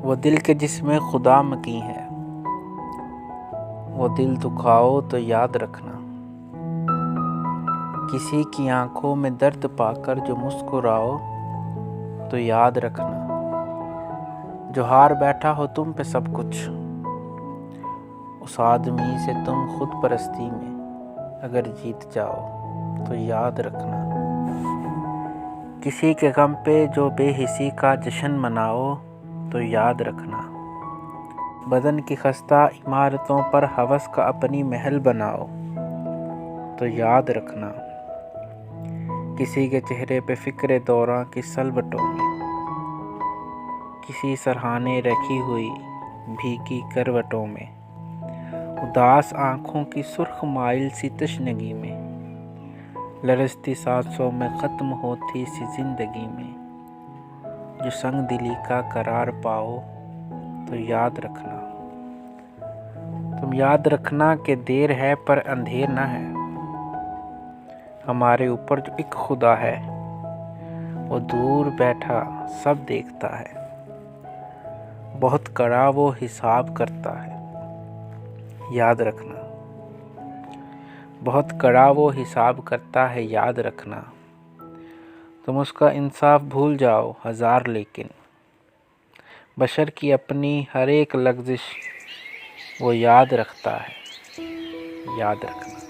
वो दिल के जिसमें खुदा मकी है, वो दिल दुखाओ तो याद रखना। किसी की आंखों में दर्द पाकर जो मुस्कुराओ तो याद रखना। जो हार बैठा हो तुम पे सब कुछ, उस आदमी से तुम खुद परस्ती में अगर जीत जाओ तो याद रखना। किसी के गम पे जो बेहिसी का जश्न मनाओ तो याद रखना। बदन की खस्ता इमारतों पर हवस का अपनी महल बनाओ तो याद रखना। किसी के चेहरे पे फिक्रे दौरां की सलवटों में, किसी सरहाने रखी हुई भीगी करवटों में, उदास आँखों की सुर्ख माइल सी तशनगी में, लरजती सांसों में ख़त्म होती सी ज़िंदगी में, जो संग दिली का करार पाओ तो याद रखना। तुम याद रखना कि देर है पर अंधेर ना है। हमारे ऊपर जो एक खुदा है, वो दूर बैठा सब देखता है। बहुत कड़ा वो हिसाब करता है, याद रखना। बहुत कड़ा वो हिसाब करता है, याद रखना। तुम उसका इंसाफ भूल जाओ हज़ार, लेकिन बशर की अपनी हर एक लग़्ज़िश वो याद रखता है, याद रखना।